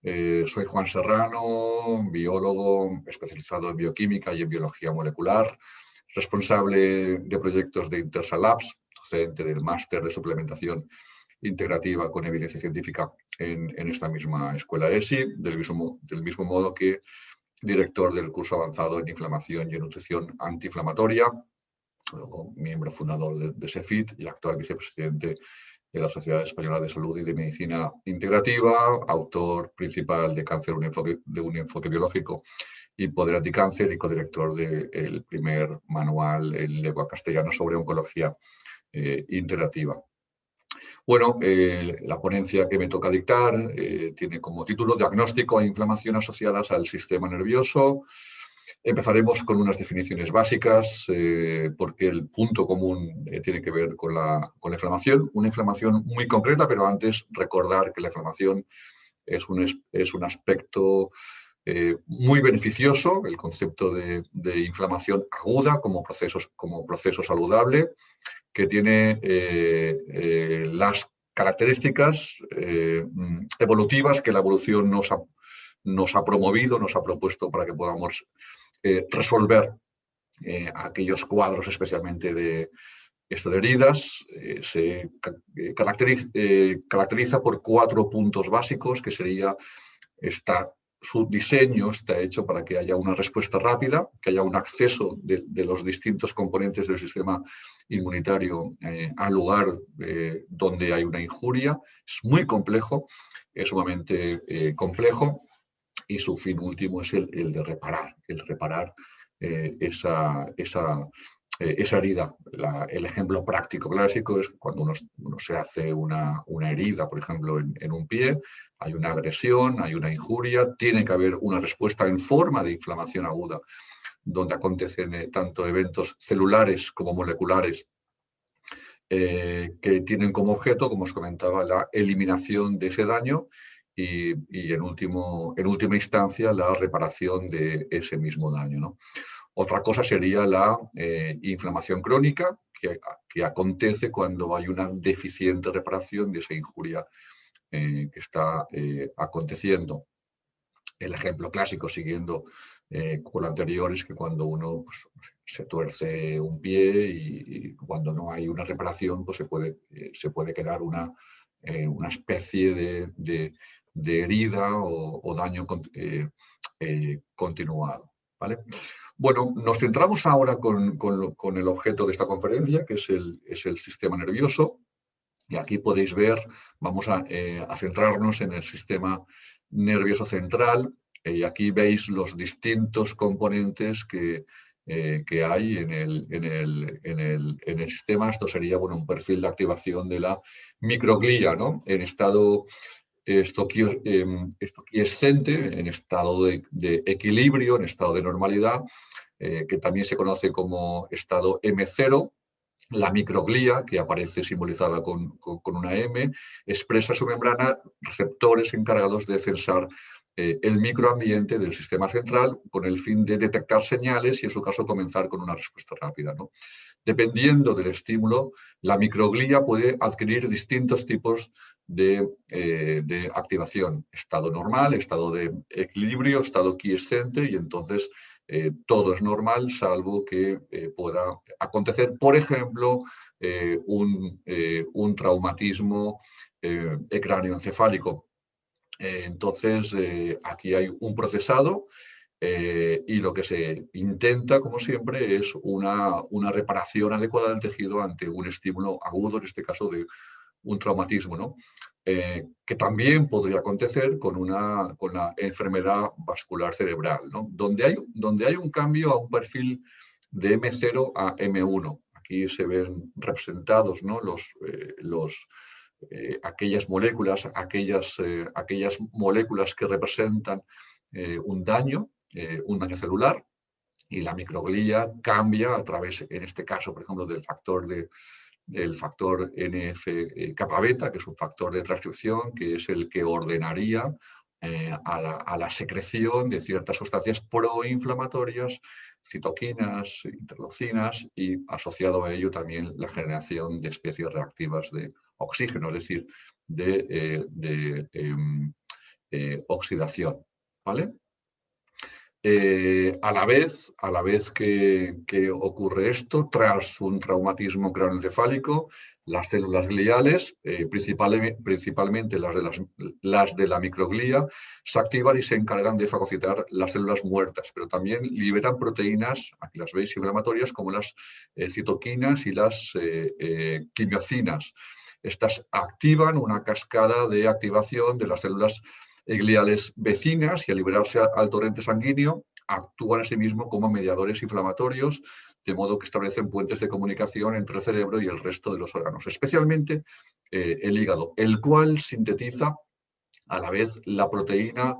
Soy Juan Serrano, biólogo especializado en bioquímica y en biología molecular, responsable de proyectos de Intersa Labs, docente del máster de suplementación integrativa con evidencia científica en esta misma escuela ESI, del mismo modo que director del curso avanzado en inflamación y en nutrición antiinflamatoria, luego miembro fundador de SEFIT y actual vicepresidente de la Sociedad Española de Salud y de Medicina Integrativa, autor principal de Cáncer, de un enfoque biológico y Poder Anticáncer y codirector del primer manual en lengua castellana sobre oncología integrativa. Bueno, la ponencia que me toca dictar tiene como título Diagnóstico e inflamación asociadas al sistema nervioso. Empezaremos con unas definiciones básicas, porque el punto común tiene que ver con la inflamación. Una inflamación muy concreta, pero antes recordar que la inflamación es un aspecto muy beneficioso, el concepto de inflamación aguda como proceso saludable, que tiene las características evolutivas que la evolución nos ha promovido, nos ha propuesto para que podamos resolver aquellos cuadros especialmente de heridas. Se caracteriza por 4 puntos básicos, que sería su diseño está hecho para que haya una respuesta rápida, que haya un acceso de los distintos componentes del sistema inmunitario al lugar donde hay una injuria. Es muy complejo, es sumamente complejo, y su fin último es el de reparar esa herida. El ejemplo práctico clásico es cuando uno se hace una herida, por ejemplo, en un pie. Hay una agresión, hay una injuria, tiene que haber una respuesta en forma de inflamación aguda, donde acontecen tanto eventos celulares como moleculares que tienen como objeto, como os comentaba, la eliminación de ese daño y en última instancia la reparación de ese mismo daño, ¿no? Otra cosa sería la inflamación crónica, que acontece cuando hay una deficiente reparación de esa injuria que está aconteciendo. El ejemplo clásico, siguiendo con lo anterior, es que cuando uno se tuerce un pie y cuando no hay una reparación, pues se puede quedar una especie de herida o daño continuado, ¿vale? Bueno, nos centramos ahora con el objeto de esta conferencia, que es el sistema nervioso. Y aquí podéis ver, vamos a centrarnos en el sistema nervioso central. Y aquí veis los distintos componentes que hay en el sistema. Esto sería, bueno, un perfil de activación de la microglía, ¿no? En estado estoquiescente, en estado de equilibrio, en estado de normalidad, que también se conoce como estado M0. La microglía, que aparece simbolizada con una M, expresa en su membrana receptores encargados de censar el microambiente del sistema central con el fin de detectar señales y, en su caso, comenzar con una respuesta rápida, ¿no? Dependiendo del estímulo, la microglía puede adquirir distintos tipos de activación: estado normal, estado de equilibrio, estado quiescente, y entonces todo es normal, salvo que pueda acontecer, por ejemplo, un traumatismo cráneoencefálico. Entonces, aquí hay un procesado y lo que se intenta, como siempre, es una reparación adecuada del tejido ante un estímulo agudo, en este caso de un traumatismo, ¿no? Que también podría acontecer con la enfermedad vascular cerebral, ¿no? Donde hay un cambio a un perfil de M0 a M1. Aquí se ven representados, ¿no? Aquellas moléculas, aquellas moléculas que representan un daño celular, y la microglía cambia a través, en este caso, por ejemplo, del factor NF-kappa beta, que es un factor de transcripción, que es el que ordenaría a la secreción de ciertas sustancias proinflamatorias, citoquinas, interleucinas, y asociado a ello también la generación de especies reactivas de oxígeno, es decir, oxidación, ¿vale? A la vez que ocurre esto, tras un traumatismo craneoencefálico, las células gliales, principalmente las de la microglía, se activan y se encargan de fagocitar las células muertas, pero también liberan proteínas, aquí las veis, inflamatorias, como las citoquinas y las quimiocinas. Estas activan una cascada de activación de las células gliales vecinas y al liberarse al torrente sanguíneo actúan asimismo como mediadores inflamatorios, de modo que establecen puentes de comunicación entre el cerebro y el resto de los órganos, especialmente el hígado, el cual sintetiza a la vez la proteína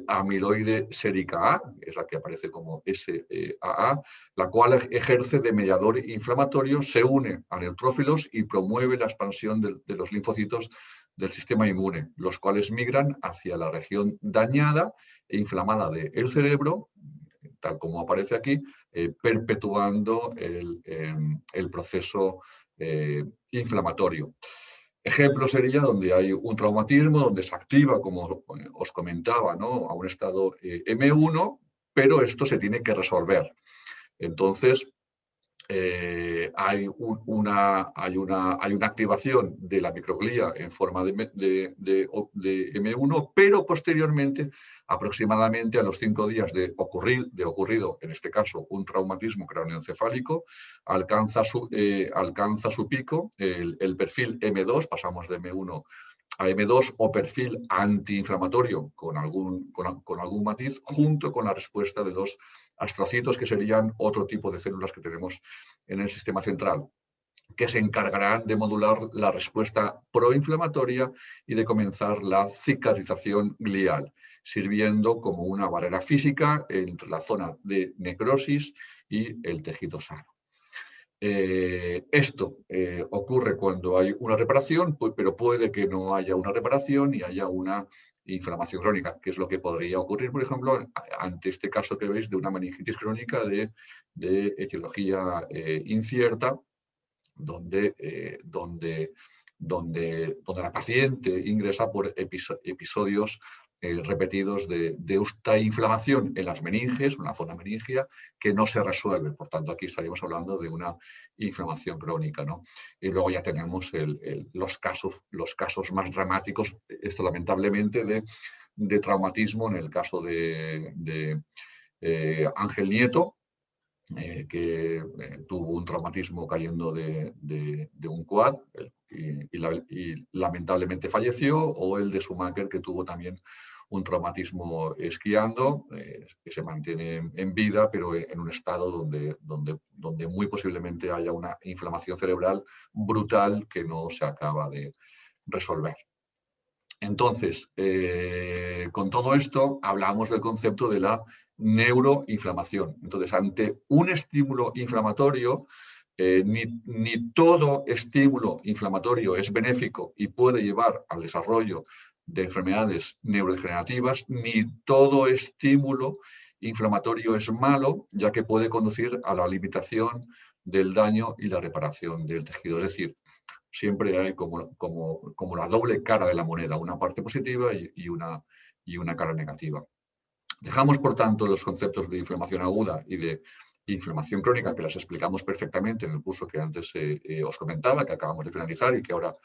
amiloide sérica A, es la que aparece como SAA, la cual ejerce de mediador inflamatorio, se une a neutrófilos y promueve la expansión de los linfocitos del sistema inmune, los cuales migran hacia la región dañada e inflamada del cerebro, tal como aparece aquí, perpetuando el proceso inflamatorio. Ejemplo sería donde hay un traumatismo, donde se activa, como os comentaba, ¿no?, a un estado M1, pero esto se tiene que resolver. Entonces, hay una activación de la microglía en forma de M1, pero posteriormente, aproximadamente a los 5 días de ocurrido, en este caso, un traumatismo craneoencefálico, alcanza su pico, el perfil M2, pasamos de M1 a M2 o perfil antiinflamatorio con algún matiz, junto con la respuesta de los astrocitos, que serían otro tipo de células que tenemos en el sistema central, que se encargarán de modular la respuesta proinflamatoria y de comenzar la cicatrización glial, sirviendo como una barrera física entre la zona de necrosis y el tejido sano. Esto ocurre cuando hay una reparación, pero puede que no haya una reparación y haya una inflamación crónica, que es lo que podría ocurrir, por ejemplo, ante este caso que veis de una meningitis crónica de etiología incierta, donde la paciente ingresa por episodios repetidos de esta inflamación en las meninges, una zona meningia, que no se resuelve. Por tanto, aquí estaríamos hablando de una inflamación crónica, ¿no? Y luego ya tenemos los casos más dramáticos, esto lamentablemente, de traumatismo, en el caso de Ángel Nieto, que tuvo un traumatismo cayendo de un quad y lamentablemente falleció, o el de Schumacher, que tuvo también un traumatismo esquiando, que se mantiene en vida, pero en un estado donde muy posiblemente haya una inflamación cerebral brutal que no se acaba de resolver. Entonces, con todo esto, hablamos del concepto de la neuroinflamación. Entonces, ante un estímulo inflamatorio, ni todo estímulo inflamatorio es benéfico y puede llevar al desarrollo de enfermedades neurodegenerativas, ni todo estímulo inflamatorio es malo, ya que puede conducir a la limitación del daño y la reparación del tejido. Es decir, siempre hay como la doble cara de la moneda, una parte positiva y una cara negativa. Dejamos, por tanto, los conceptos de inflamación aguda y de inflamación crónica, que las explicamos perfectamente en el curso que antes os comentaba, que acabamos de finalizar y que ahora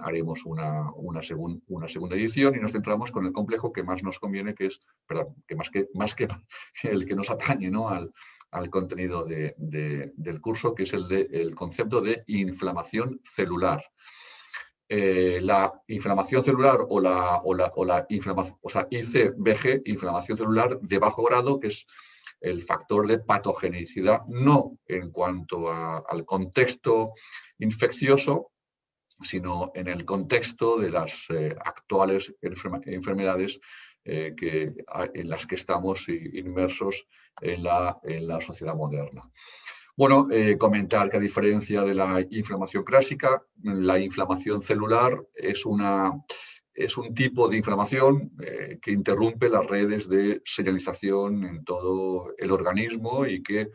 haremos una segunda edición, y nos centramos con el complejo que más nos conviene, que es, perdón, que más que el que nos atañe, ¿no?, al contenido del curso, que es el concepto de inflamación celular. La inflamación celular o la inflamación, o sea, ICVG, inflamación celular de bajo grado, que es el factor de patogenicidad, no en cuanto al contexto infeccioso, sino en el contexto de las actuales enfermedades en las que estamos inmersos en la sociedad moderna. Bueno, comentar que, a diferencia de la inflamación clásica, la inflamación celular es un tipo de inflamación que interrumpe las redes de señalización en todo el organismo y que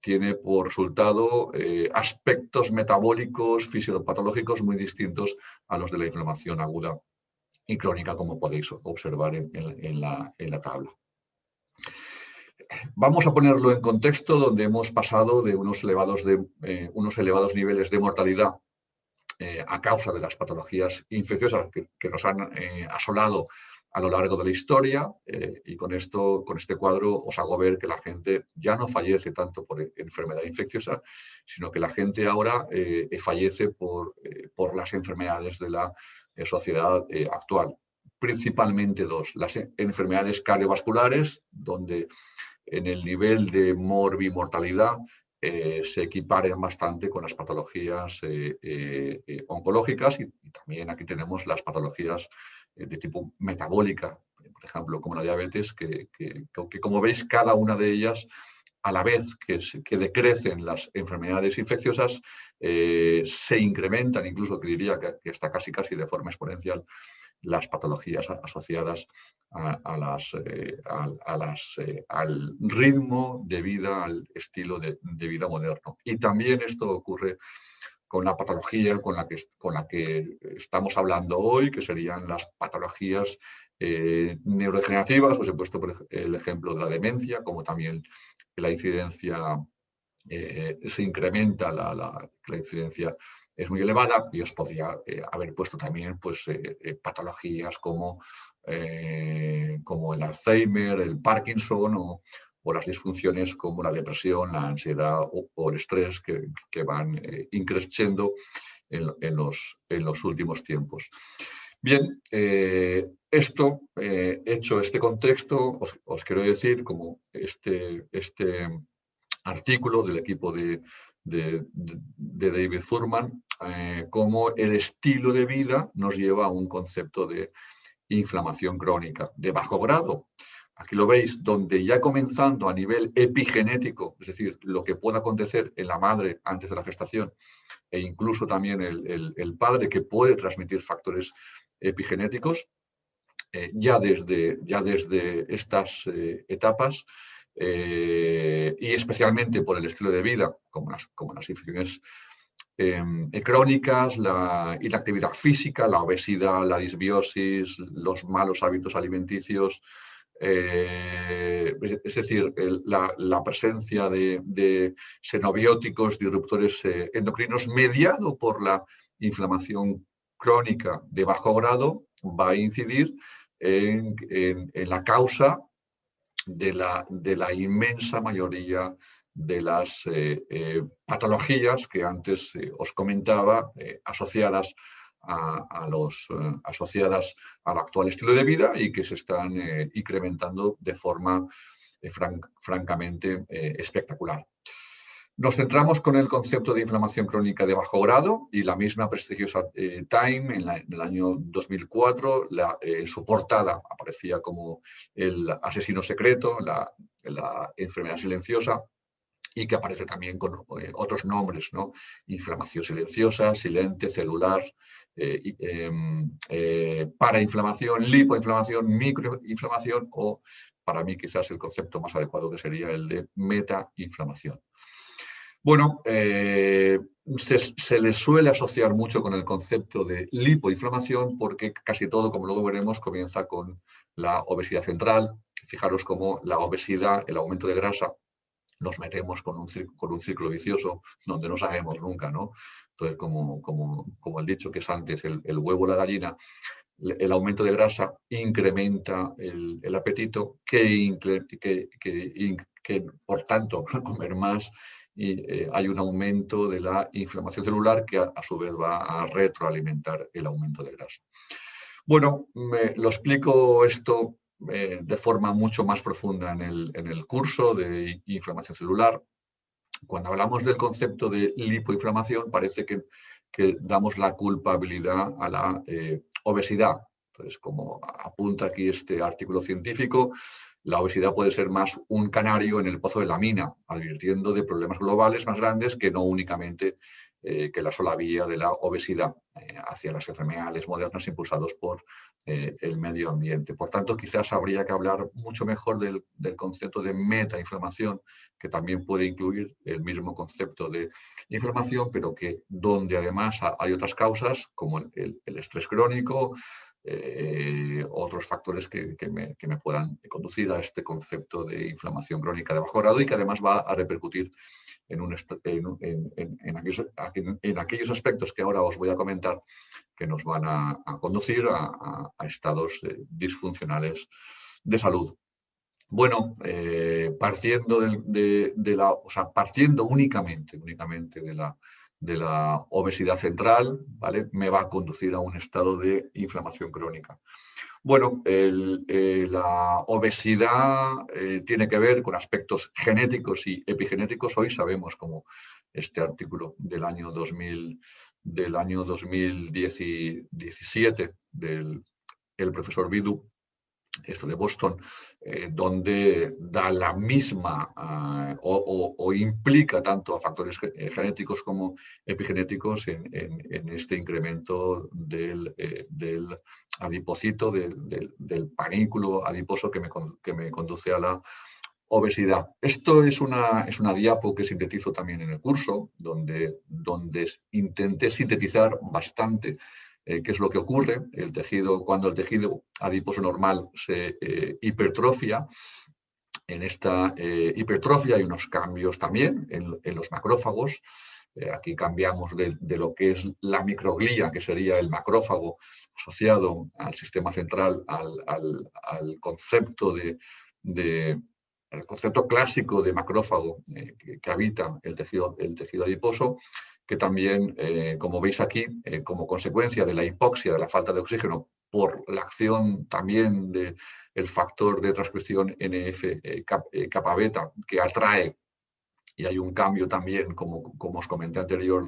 tiene por resultado aspectos metabólicos, fisiopatológicos muy distintos a los de la inflamación aguda y crónica, como podéis observar en la tabla. Vamos a ponerlo en contexto, donde hemos pasado de unos elevados niveles de mortalidad a causa de las patologías infecciosas que nos han asolado a lo largo de la historia, y con este cuadro os hago ver que la gente ya no fallece tanto por enfermedad infecciosa, sino que la gente ahora fallece por las enfermedades de la sociedad actual. Principalmente dos: las enfermedades cardiovasculares, donde en el nivel de morbimortalidad se equiparen bastante con las patologías oncológicas, y también aquí tenemos las patologías de tipo metabólica, por ejemplo, como la diabetes, que como veis, cada una de ellas, a la vez que decrecen las enfermedades infecciosas, se incrementan, incluso que diría que está casi de forma exponencial, las patologías asociadas al ritmo de vida, al estilo de vida moderno. Y también esto ocurre con la patología con la que estamos hablando hoy, que serían las patologías neurodegenerativas. Os he puesto el ejemplo de la demencia, como también la incidencia se incrementa, la incidencia es muy elevada, y os podría haber puesto también pues, patologías como el Alzheimer, el Parkinson o las disfunciones como la depresión, la ansiedad o el estrés que van increciendo en los últimos tiempos. Bien, hecho este contexto, os quiero decir, como este artículo del equipo de David Thurman, cómo el estilo de vida nos lleva a un concepto de inflamación crónica de bajo grado. Aquí lo veis, donde ya comenzando a nivel epigenético, es decir, lo que pueda acontecer en la madre antes de la gestación, e incluso también el padre, que puede transmitir factores epigenéticos, ya desde estas etapas, y especialmente por el estilo de vida, como las infecciones crónicas, la inactividad física, la obesidad, la disbiosis, los malos hábitos alimenticios, es decir, la presencia de xenobióticos, disruptores endocrinos, mediado por la inflamación crónica de bajo grado, va a incidir en la causa de la inmensa mayoría de las patologías que antes os comentaba, asociadas al actual estilo de vida, y que se están incrementando de forma francamente espectacular. Nos centramos con el concepto de inflamación crónica de bajo grado, y la misma prestigiosa Time en el año 2004, su portada aparecía como el asesino secreto, la enfermedad silenciosa, y que aparece también con otros nombres, ¿no? Inflamación silenciosa, silente, celular, parainflamación, lipoinflamación, microinflamación, o para mí quizás el concepto más adecuado, que sería el de metainflamación. Bueno, se le suele asociar mucho con el concepto de lipoinflamación, porque casi todo, como luego veremos, comienza con la obesidad central. Fijaros cómo la obesidad, el aumento de grasa, nos metemos con un círculo vicioso donde no sabemos nunca, ¿no? Entonces, como el dicho que es antes, el huevo o la gallina, el aumento de grasa incrementa el apetito, que por tanto, comer más, y hay un aumento de la inflamación celular, que a su vez va a retroalimentar el aumento de grasa. Bueno, lo explico esto de forma mucho más profunda en el curso de inflamación celular. Cuando hablamos del concepto de lipoinflamación, parece que damos la culpabilidad a la obesidad. Entonces, como apunta aquí este artículo científico, la obesidad puede ser más un canario en el pozo de la mina, advirtiendo de problemas globales más grandes que no únicamente que la sola vía de la obesidad hacia las enfermedades modernas impulsados por el medio ambiente. Por tanto, quizás habría que hablar mucho mejor del concepto de metainflamación, que también puede incluir el mismo concepto de inflamación, pero que donde además hay otras causas, como el estrés crónico, otros factores que me puedan conducir a este concepto de inflamación crónica de bajo grado y que además va a repercutir en aquellos aspectos que ahora os voy a comentar que nos van a conducir a estados disfuncionales de salud. Bueno, partiendo partiendo únicamente de la obesidad central, ¿vale? Me va a conducir a un estado de inflamación crónica. Bueno, la obesidad tiene que ver con aspectos genéticos y epigenéticos. Hoy sabemos, como este artículo del año 2017 del profesor Bidu, esto de Boston, donde da la misma o implica tanto a factores genéticos como epigenéticos en este incremento del adipocito, del panículo adiposo que me conduce a la obesidad. Esto es una diapo que sintetizo también en el curso, donde intenté sintetizar bastante qué es lo que ocurre cuando el tejido adiposo normal se hipertrofia. En esta hipertrofia hay unos cambios también en los macrófagos. Aquí cambiamos de lo que es la microglía, que sería el macrófago asociado al sistema central, al concepto el concepto clásico de macrófago que habita el tejido adiposo, que también, como veis aquí, como consecuencia de la hipoxia, de la falta de oxígeno, por la acción también del factor de transcripción NF-kappa beta, que atrae, y hay un cambio también, como os comenté anterior,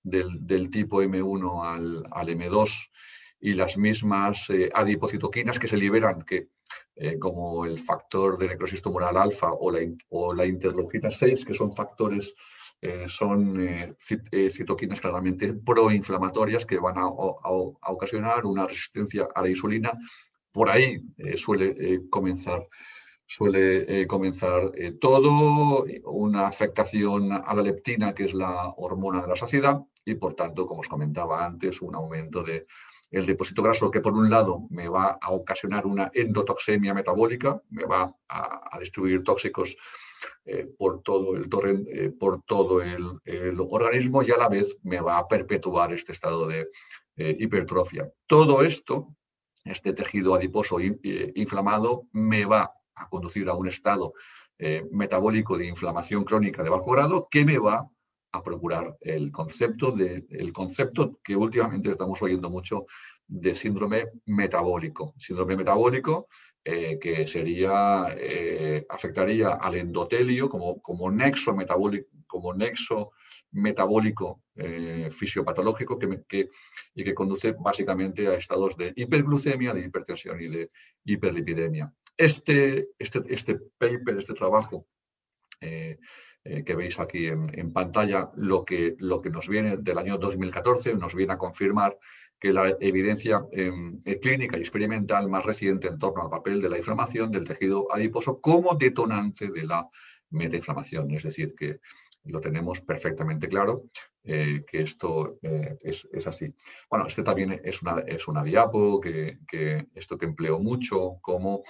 del tipo M1 al M2, y las mismas adipocitoquinas que se liberan, que como el factor de necrosis tumoral alfa o la interleucina 6, que son factores, citoquinas claramente proinflamatorias que van a ocasionar una resistencia a la insulina. Por ahí suele comenzar todo, una afectación a la leptina, que es la hormona de la saciedad, y por tanto, como os comentaba antes, un aumento del depósito graso, que por un lado me va a ocasionar una endotoxemia metabólica, me va a distribuir tóxicos por todo el organismo, y a la vez me va a perpetuar este estado de hipertrofia. Todo esto, este tejido adiposo inflamado, me va a conducir a un estado metabólico de inflamación crónica de bajo grado, que me va a procurar el concepto que últimamente estamos oyendo mucho de síndrome metabólico. Síndrome metabólico que afectaría al endotelio como nexo metabólico fisiopatológico y que conduce básicamente a estados de hiperglucemia, de hipertensión y de hiperlipidemia. Este paper, este trabajo que veis aquí en pantalla, lo que nos viene del año 2014, nos viene a confirmar que la evidencia clínica y experimental más reciente en torno al papel de la inflamación del tejido adiposo como detonante de la metainflamación. Es decir, que lo tenemos perfectamente claro, que esto es así. Bueno, este también es una diapo que empleo mucho como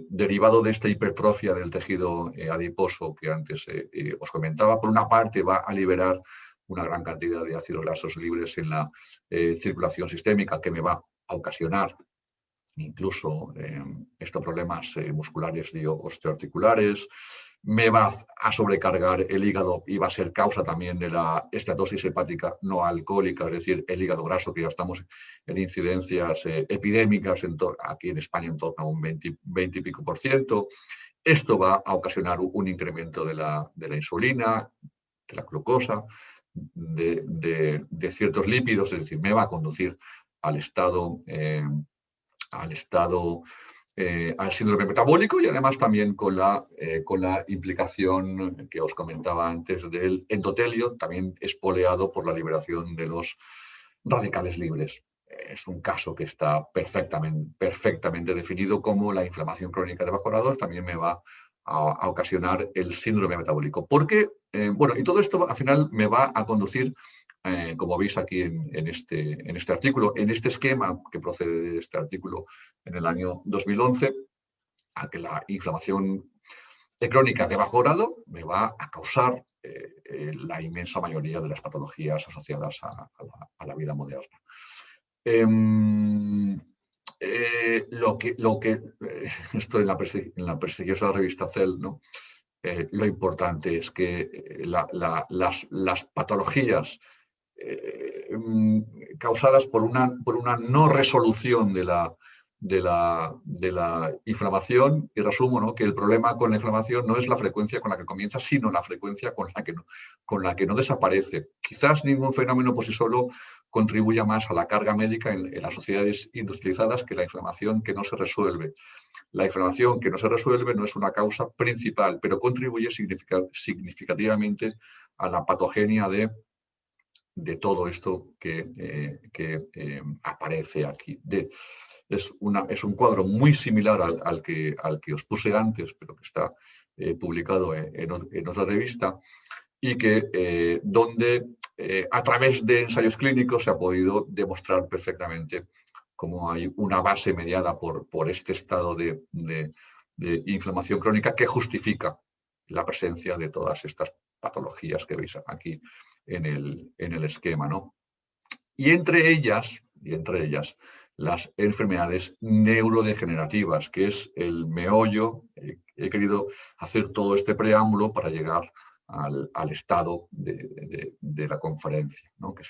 derivado de esta hipertrofia del tejido adiposo que antes os comentaba. Por una parte, va a liberar una gran cantidad de ácidos grasos libres en la circulación sistémica, que me va a ocasionar incluso estos problemas musculares y osteoarticulares. Me va a sobrecargar el hígado y va a ser causa también de la estatosis hepática no alcohólica, es decir, el hígado graso, que ya estamos en incidencias epidémicas aquí en España en torno a un 20 y pico %. Esto va a ocasionar un incremento de la insulina, de la glucosa, de ciertos lípidos, es decir, me va a conducir al síndrome metabólico, y además también con la implicación que os comentaba antes del endotelio, también espoleado por la liberación de los radicales libres. Es un caso que está perfectamente definido como la inflamación crónica de bajo grado también me va a ocasionar el síndrome metabólico. ¿Por qué? Bueno, y todo esto al final me va a conducir como veis aquí en este artículo, en este esquema que procede de este artículo en el año 2011, a que la inflamación crónica de bajo grado me va a causar la inmensa mayoría de las patologías asociadas a la vida moderna. Esto en la prestigiosa revista Cell, ¿no? Lo importante es que las patologías causadas por una no resolución de la inflamación, y resumo, ¿no?, que el problema con la inflamación no es la frecuencia con la que comienza, sino la frecuencia con la que no desaparece. Quizás ningún fenómeno por sí solo contribuya más a la carga médica en las sociedades industrializadas que la inflamación que no se resuelve. La inflamación que no se resuelve no es una causa principal, pero contribuye significativamente a la patogenia de todo esto que aparece aquí. Es un cuadro muy similar al que os puse antes, pero que está publicado en otra revista, y que donde a través de ensayos clínicos se ha podido demostrar perfectamente cómo hay una base mediada por este estado de inflamación crónica que justifica la presencia de todas estas patologías que veis aquí en el esquema, ¿no? Y entre ellas, las enfermedades neurodegenerativas, que es el meollo. He querido hacer todo este preámbulo para llegar al estado de la conferencia, ¿no?, que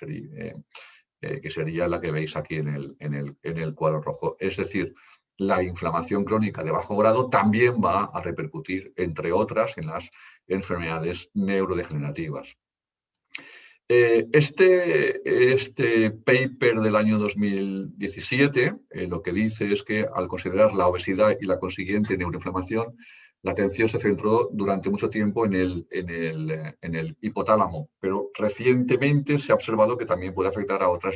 sería la que veis aquí en el cuadro rojo. Es decir, la inflamación crónica de bajo grado también va a repercutir, entre otras, en las enfermedades neurodegenerativas. Este paper del año 2017 lo que dice es que al considerar la obesidad y la consiguiente neuroinflamación, la atención se centró durante mucho tiempo en el hipotálamo, pero recientemente se ha observado que también puede afectar a otras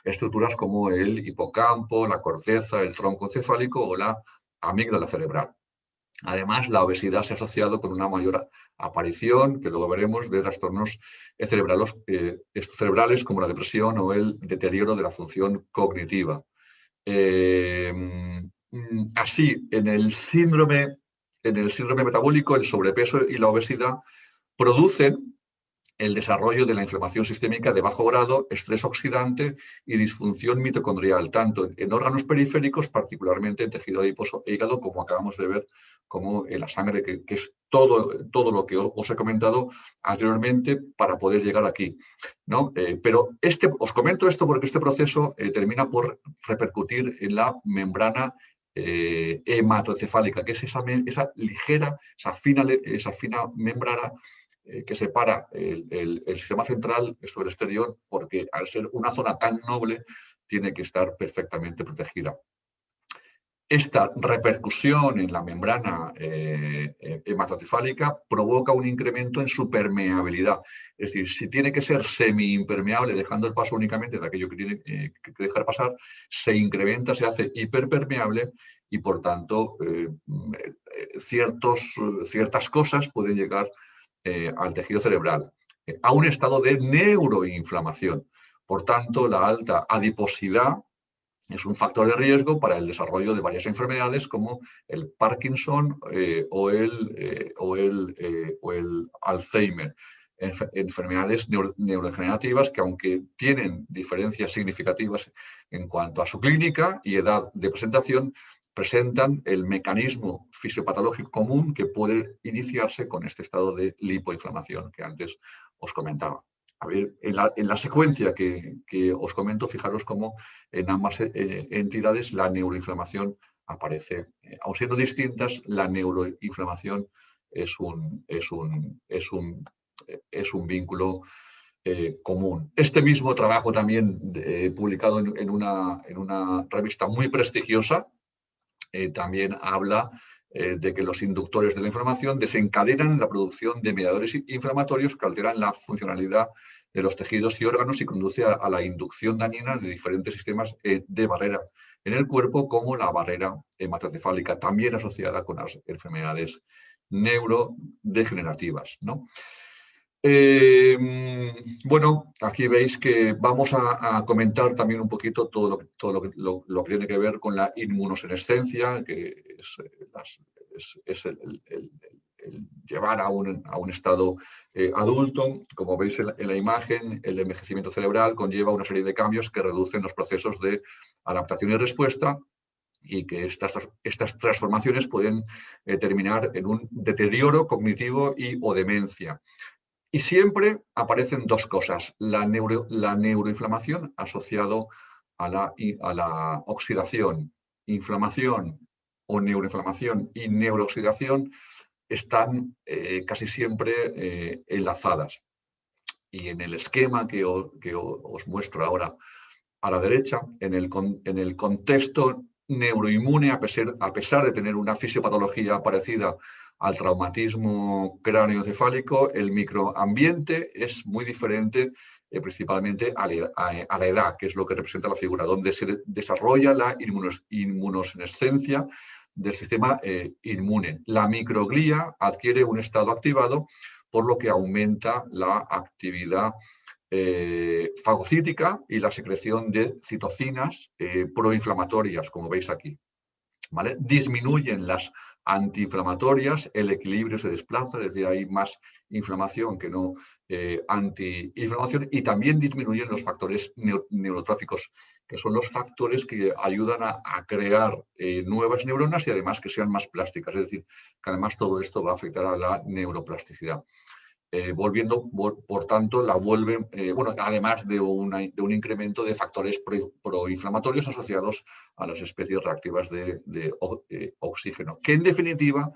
estructuras como el hipocampo, la corteza, el tronco encefálico o la amígdala cerebral. Además, la obesidad se ha asociado con una mayor aparición, que luego veremos, de trastornos cerebrales como la depresión o el deterioro de la función cognitiva. Así, en el síndrome metabólico, el sobrepeso y la obesidad producen el desarrollo de la inflamación sistémica de bajo grado, estrés oxidante y disfunción mitocondrial, tanto en órganos periféricos, particularmente en tejido adiposo e hígado, como acabamos de ver, como en la sangre, que es todo lo que os he comentado anteriormente para poder llegar aquí, ¿no? Pero os comento esto porque este proceso termina por repercutir en la membrana hematoencefálica, que es esa ligera, esa fina membrana que separa el sistema central esto del exterior, porque al ser una zona tan noble tiene que estar perfectamente protegida. Esta repercusión en la membrana hematoencefálica provoca un incremento en su permeabilidad. Es decir, si tiene que ser semi-impermeable, dejando el paso únicamente de aquello que tiene que dejar pasar, se incrementa, se hace hiperpermeable y, por tanto, ciertas cosas pueden llegar al tejido cerebral, a un estado de neuroinflamación. Por tanto, la alta adiposidad es un factor de riesgo para el desarrollo de varias enfermedades como el Parkinson o el Alzheimer. Enfermedades neurodegenerativas que, aunque tienen diferencias significativas en cuanto a su clínica y edad de presentación, presentan el mecanismo fisiopatológico común que puede iniciarse con este estado de lipoinflamación que antes os comentaba. A ver, en la secuencia que os comento, fijaros cómo en ambas entidades la neuroinflamación aparece. Aun siendo distintas, la neuroinflamación es un vínculo común. Este mismo trabajo también publicado en una revista muy prestigiosa también habla de que los inductores de la inflamación desencadenan la producción de mediadores inflamatorios que alteran la funcionalidad de los tejidos y órganos y conduce a la inducción dañina de diferentes sistemas de barrera en el cuerpo, como la barrera hematoencefálica, también asociada con las enfermedades neurodegenerativas, ¿no? Bueno, aquí veis que vamos a comentar también un poquito todo lo que tiene que ver con la inmunosenescencia, que es el llevar a un estado adulto. Como veis en la imagen, el envejecimiento cerebral conlleva una serie de cambios que reducen los procesos de adaptación y respuesta, y que estas transformaciones pueden terminar en un deterioro cognitivo o demencia. Y siempre aparecen dos cosas: la neuroinflamación asociado a la oxidación. Inflamación o neuroinflamación y neurooxidación están casi siempre enlazadas. Y en el esquema que os muestro ahora a la derecha, en el contexto neuroinmune, a pesar de tener una fisiopatología parecida al traumatismo cráneoencefálico, el microambiente es muy diferente, principalmente a la edad, que es lo que representa la figura, donde se desarrolla la inmunosenescencia del sistema inmune. La microglía adquiere un estado activado, por lo que aumenta la actividad fagocítica y la secreción de citocinas proinflamatorias, como veis aquí. ¿Vale? Disminuyen las antiinflamatorias, el equilibrio se desplaza, es decir, hay más inflamación que no antiinflamación, y también disminuyen los factores neurotróficos, que son los factores que ayudan a crear nuevas neuronas y además que sean más plásticas, es decir, que además todo esto va a afectar a la neuroplasticidad. Por tanto, bueno, además de un incremento de factores proinflamatorios asociados a las especies reactivas de oxígeno, que en definitiva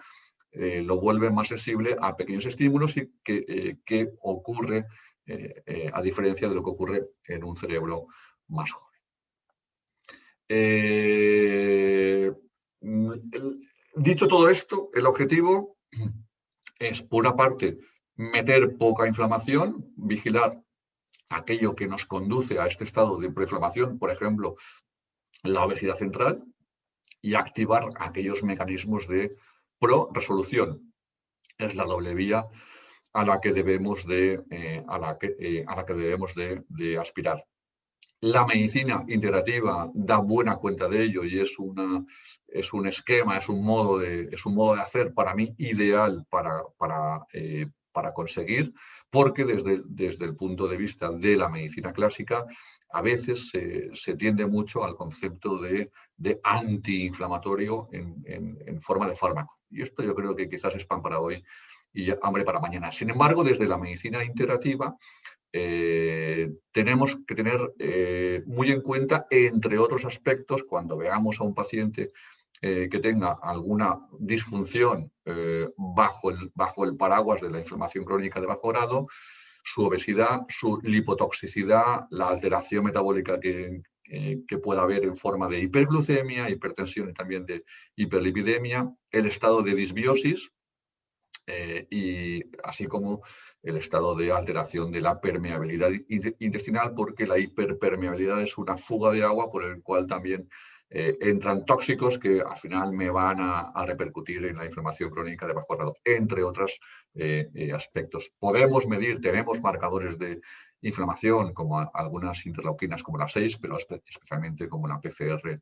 lo vuelve más sensible a pequeños estímulos, y que ocurre a diferencia de lo que ocurre en un cerebro más joven. Dicho todo esto, el objetivo es, por una parte, meter poca inflamación, vigilar aquello que nos conduce a este estado de preinflamación, por ejemplo, la obesidad central, y activar aquellos mecanismos de pro-resolución. Es la doble vía a la que debemos de aspirar. La medicina integrativa da buena cuenta de ello, y es un esquema, es un modo de hacer, para mí, ideal para conseguir, porque desde el punto de vista de la medicina clásica a veces se tiende mucho al concepto de antiinflamatorio en forma de fármaco. Y esto yo creo que quizás es pan para hoy y hambre para mañana. Sin embargo, desde la medicina integrativa tenemos que tener muy en cuenta, entre otros aspectos, cuando veamos a un paciente que tenga alguna disfunción bajo el paraguas de la inflamación crónica de bajo grado, su obesidad, su lipotoxicidad, la alteración metabólica que pueda haber en forma de hiperglucemia, hipertensión y también de hiperlipidemia, el estado de disbiosis, y así como el estado de alteración de la permeabilidad intestinal, porque la hiperpermeabilidad es una fuga de agua por el cual también entran tóxicos que al final me van a repercutir en la inflamación crónica de bajo grado, entre otros aspectos. Podemos medir, tenemos marcadores de inflamación como algunas interleuquinas como la 6, pero especialmente como la PCR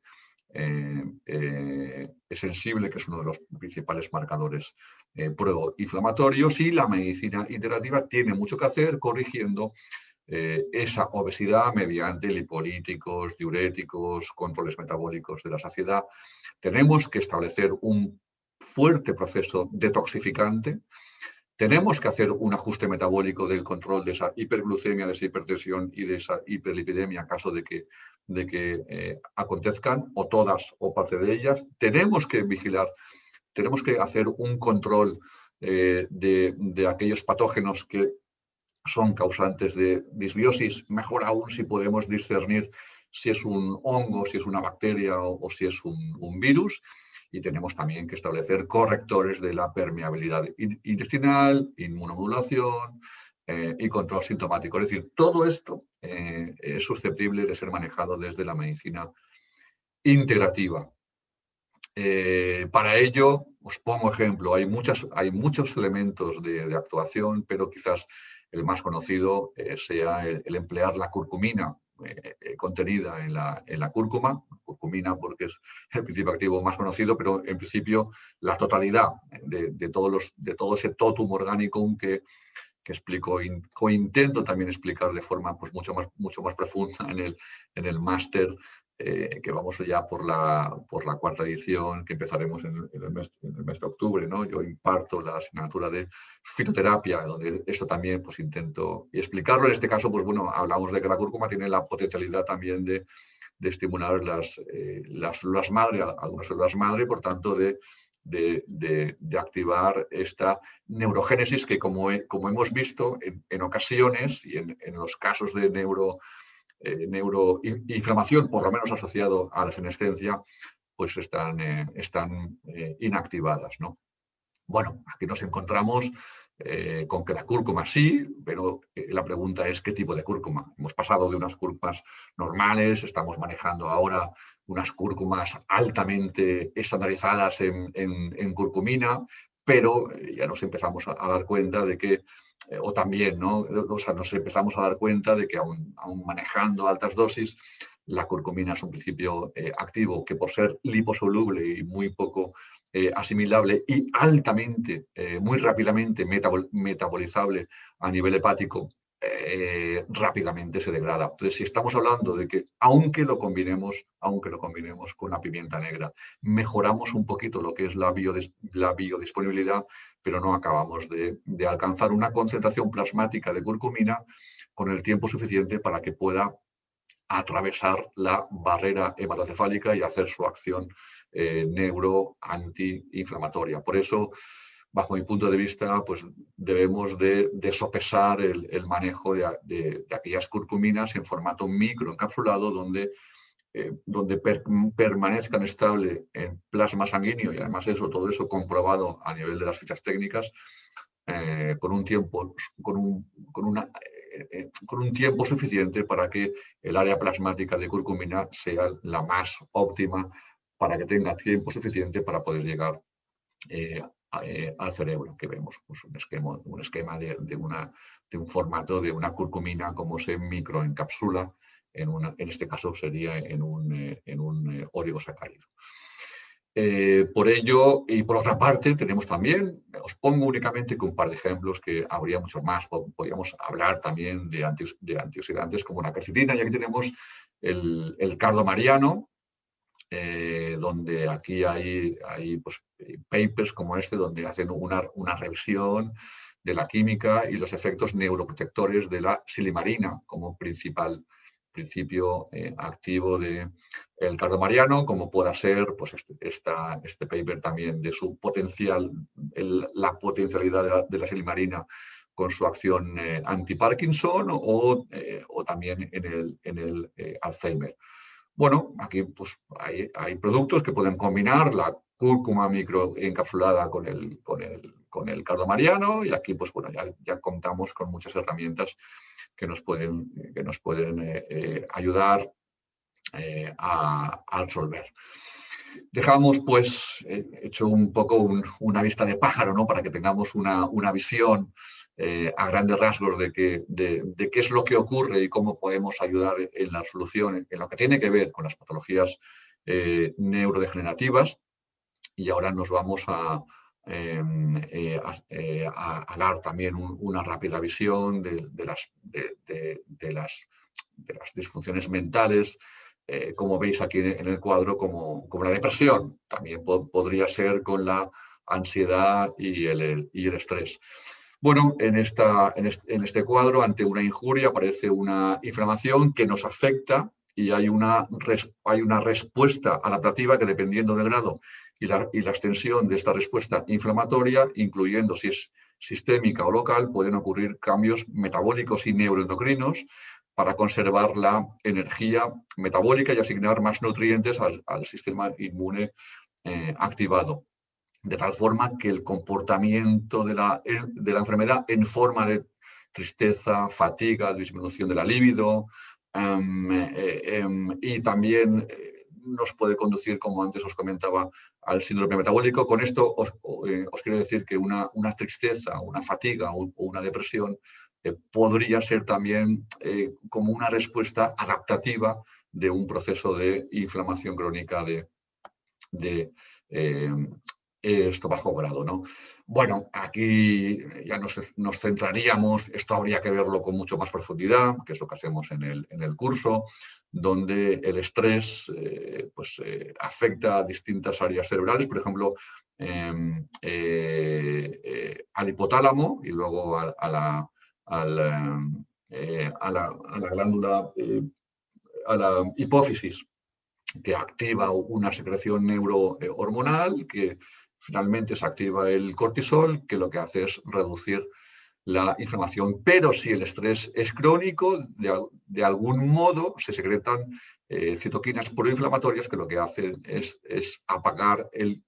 es sensible, que es uno de los principales marcadores proinflamatorios, y la medicina integrativa tiene mucho que hacer corrigiendo esa obesidad mediante lipolíticos, diuréticos, controles metabólicos de la saciedad. Tenemos que establecer un fuerte proceso detoxificante. Tenemos que hacer un ajuste metabólico del control de esa hiperglucemia, de esa hipertensión y de esa hiperlipidemia, en caso de que acontezcan, o todas o parte de ellas. Tenemos que vigilar, tenemos que hacer un control de aquellos patógenos que son causantes de disbiosis, mejor aún si podemos discernir si es un hongo, si es una bacteria o si es un virus. Y tenemos también que establecer correctores de la permeabilidad intestinal, inmunomodulación y control sintomático. Es decir, todo esto es susceptible de ser manejado desde la medicina integrativa. Para ello, os pongo ejemplo, hay muchos elementos de actuación, pero quizás el más conocido sea el emplear la curcumina contenida en la cúrcuma, curcumina porque es el principio activo más conocido, pero en principio la totalidad de todo ese totum organicum que explico, intento también explicar de forma pues, mucho más profunda en el máster, que vamos ya por la cuarta edición, que empezaremos en el mes de octubre, ¿no? Yo imparto la asignatura de fitoterapia, donde esto también pues, intento explicarlo. En este caso, pues bueno, hablamos de que la cúrcuma tiene la potencialidad también de estimular las células madre, algunas células madre, por tanto, de activar esta neurogénesis que, como hemos visto en ocasiones y en los casos de neuroinflamación, por lo menos asociado a la senescencia, pues están inactivadas, ¿no? Bueno, aquí nos encontramos con que la cúrcuma sí, pero la pregunta es ¿qué tipo de cúrcuma? Hemos pasado de unas cúrcumas normales, estamos manejando ahora unas cúrcumas altamente estandarizadas en curcumina, pero ya nos empezamos a dar cuenta de que, o también, ¿no? O sea, nos empezamos a dar cuenta de que aún manejando altas dosis, la curcumina es un principio activo que, por ser liposoluble y muy poco asimilable y altamente, muy rápidamente metabolizable a nivel hepático, rápidamente se degrada. Entonces, si estamos hablando de que aunque lo combinemos con la pimienta negra, mejoramos un poquito lo que es la biodisponibilidad, pero no acabamos de alcanzar una concentración plasmática de curcumina con el tiempo suficiente para que pueda atravesar la barrera hematocefálica y hacer su acción neuro-antiinflamatoria. Por eso, bajo mi punto de vista, pues debemos de sopesar el manejo de aquellas curcuminas en formato microencapsulado donde permanezcan estable en plasma sanguíneo, y además todo eso comprobado a nivel de las fichas técnicas, con un tiempo suficiente para que el área plasmática de curcumina sea la más óptima, para que tenga tiempo suficiente para poder llegar al cerebro, que vemos pues, un esquema de un formato de una curcumina, como se microencapsula, en este caso sería en un oligosacárido. Por ello, y por otra parte, tenemos también, os pongo únicamente que un par de ejemplos, que habría muchos más. Podríamos hablar también de antioxidantes como la quercetina, y aquí tenemos el cardo mariano, donde aquí hay pues, papers como este, donde hacen una revisión de la química y los efectos neuroprotectores de la silimarina como principal principio activo del cardo mariano, como pueda ser pues, este paper también de su potencial, la potencialidad de la silimarina con su acción anti-Parkinson o también en el Alzheimer. Bueno, aquí pues, hay productos que pueden combinar la cúrcuma microencapsulada con el cardo mariano, y aquí pues, bueno, ya contamos con muchas herramientas que nos pueden ayudar a resolver. Dejamos, pues, hecho un poco una vista de pájaro, ¿no? Para que tengamos una visión a grandes rasgos de qué es lo que ocurre y cómo podemos ayudar en la solución, en lo que tiene que ver con las patologías neurodegenerativas. Y ahora nos vamos a dar también una rápida visión de las disfunciones mentales, como veis aquí en el cuadro, como la depresión. También podría ser con la ansiedad y el estrés. Bueno, en este cuadro, ante una injuria, aparece una inflamación que nos afecta y hay una respuesta adaptativa que, dependiendo del grado y la extensión de esta respuesta inflamatoria, incluyendo si es sistémica o local, pueden ocurrir cambios metabólicos y neuroendocrinos para conservar la energía metabólica y asignar más nutrientes al sistema inmune activado. De tal forma que el comportamiento de la enfermedad en forma de tristeza, fatiga, disminución de la libido, y también nos puede conducir, como antes os comentaba, al síndrome metabólico. Con esto os quiero decir que una tristeza, una fatiga o una depresión podría ser también como una respuesta adaptativa de un proceso de inflamación crónica de esto bajo grado, ¿no? Bueno, aquí ya nos centraríamos, esto habría que verlo con mucho más profundidad, que es lo que hacemos en el curso, donde el estrés afecta a distintas áreas cerebrales, por ejemplo, al hipotálamo y luego a la glándula, a la hipófisis, que activa una secreción neurohormonal, que finalmente se activa el cortisol, que lo que hace es reducir la inflamación. Pero si el estrés es crónico, de algún modo se secretan citoquinas proinflamatorias que lo que hacen es apagar el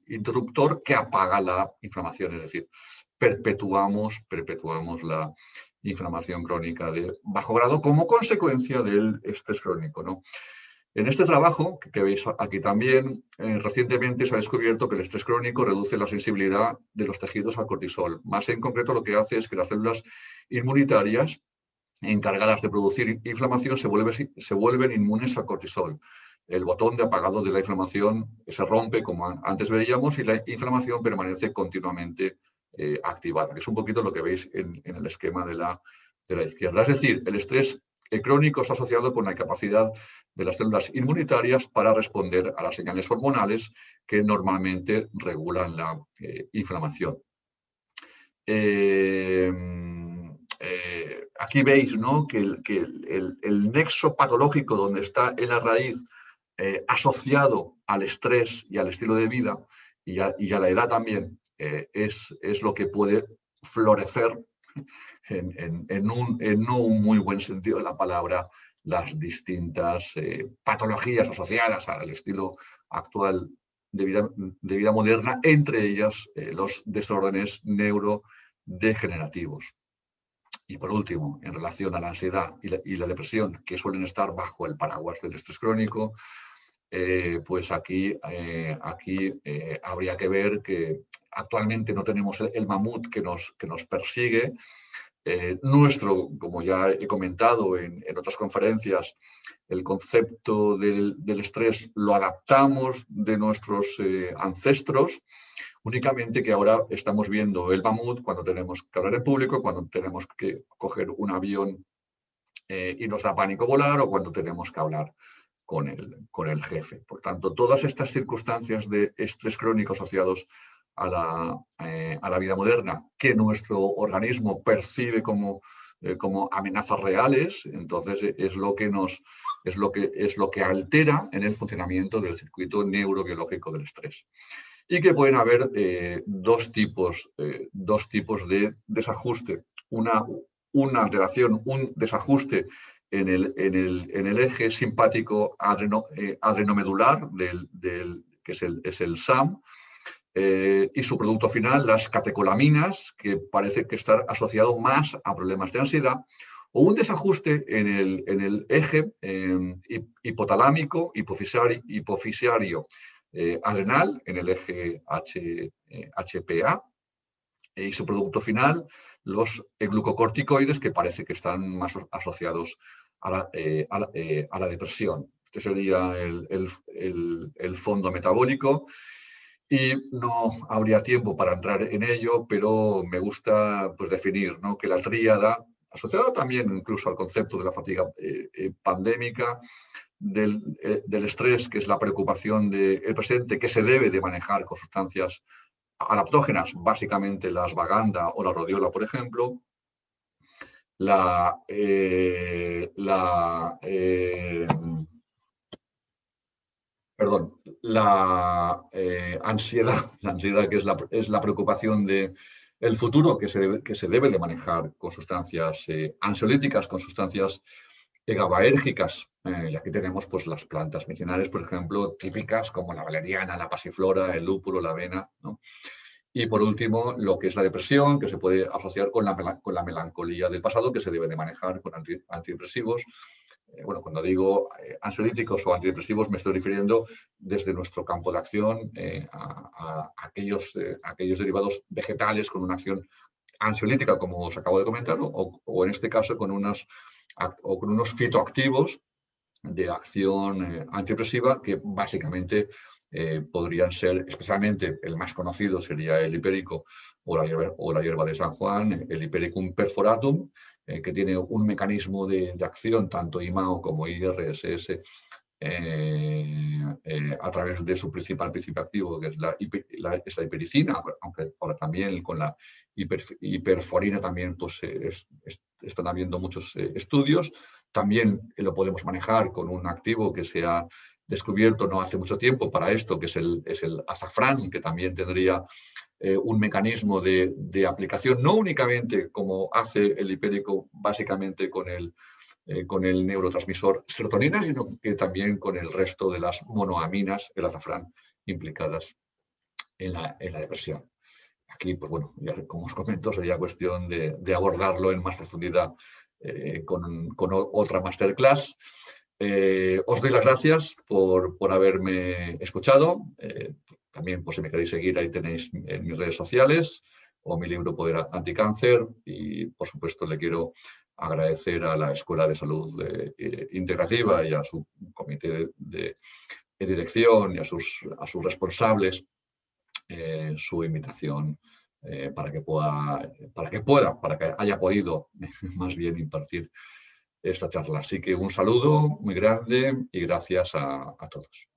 interruptor que apaga la inflamación, es decir, perpetuamos la inflamación crónica de bajo grado como consecuencia del estrés crónico, ¿no? En este trabajo, que veis aquí también, recientemente se ha descubierto que el estrés crónico reduce la sensibilidad de los tejidos al cortisol. Más en concreto, lo que hace es que las células inmunitarias encargadas de producir inflamación se vuelven inmunes al cortisol. El botón de apagado de la inflamación se rompe, como antes veíamos, y la inflamación permanece continuamente activada. Es un poquito lo que veis en el esquema de la izquierda. Es decir, el estrés crónico está asociado con la incapacidad de las células inmunitarias para responder a las señales hormonales que normalmente regulan la inflamación. Aquí veis, ¿no?, que el nexo patológico donde está en la raíz asociado al estrés y al estilo de vida y a la edad también es lo que puede florecer en no un muy buen sentido de la palabra las distintas patologías asociadas al estilo actual de vida moderna, entre ellas los desórdenes neurodegenerativos. Y por último, en relación a la ansiedad y la depresión, que suelen estar bajo el paraguas del estrés crónico, pues aquí habría que ver que actualmente no tenemos el mamut que nos persigue. Como ya he comentado en otras conferencias, el concepto del estrés lo adaptamos de nuestros ancestros, únicamente que ahora estamos viendo el mamut cuando tenemos que hablar en público, cuando tenemos que coger un avión y nos da pánico volar, o cuando tenemos que hablar con el jefe. Por tanto, todas estas circunstancias de estrés crónico asociados a la vida moderna, que nuestro organismo percibe como amenazas reales, entonces es lo que altera en el funcionamiento del circuito neurobiológico del estrés. Y que pueden haber dos tipos de desajuste. Una alteración, un desajuste en el eje simpático adrenomedular, que es el SAM, y su producto final, las catecolaminas, que parece que está asociado más a problemas de ansiedad, o un desajuste en el eje hipotalámico, hipofisiario adrenal, en el eje HPA, y su producto final, los glucocorticoides, que parece que están más asociados a la depresión. Este sería el fondo metabólico. Y no habría tiempo para entrar en ello, pero me gusta definir, ¿no?, que la tríada, asociada también incluso al concepto de la fatiga pandémica, del estrés, que es la preocupación del presente, que se debe de manejar con sustancias adaptógenas, básicamente la ashwagandha o la rodiola, por ejemplo, la ansiedad, que es la preocupación del futuro, que se debe de manejar con sustancias ansiolíticas, con sustancias GABAérgicas. Y aquí tenemos pues las plantas medicinales, por ejemplo, típicas como la valeriana, la pasiflora, el lúpulo, la avena, ¿no? Y por último, lo que es la depresión, que se puede asociar con la melancolía del pasado, que se debe de manejar con antidepresivos. Bueno, cuando digo ansiolíticos o antidepresivos, me estoy refiriendo desde nuestro campo de acción a aquellos derivados vegetales con una acción ansiolítica, como os acabo de comentar, o en este caso con unos fitoactivos de acción antidepresiva que básicamente podrían ser, especialmente el más conocido sería el hipérico o la hierba de San Juan, el Hipericum perforatum, que tiene un mecanismo de acción, tanto IMAO como IRSS, a través de su principio activo, que es la hipericina, aunque ahora también con la hiperforina también pues, están habiendo muchos estudios. También lo podemos manejar con un activo que se ha descubierto no hace mucho tiempo para esto, que es el azafrán, que también tendría un mecanismo de aplicación, no únicamente como hace el hipérico, básicamente con el neurotransmisor serotonina, sino que también con el resto de las monoaminas, el azafrán, implicadas en la depresión. Aquí, pues bueno, ya como os comento, sería cuestión de abordarlo en más profundidad con otra masterclass. Os doy las gracias por haberme escuchado. También, pues, si me queréis seguir, ahí tenéis en mis redes sociales o mi libro Poder Anticáncer. Y, por supuesto, le quiero agradecer a la Escuela de Salud Integrativa y a su comité de dirección y a sus responsables su invitación para que haya podido más bien impartir esta charla. Así que un saludo muy grande y gracias a todos.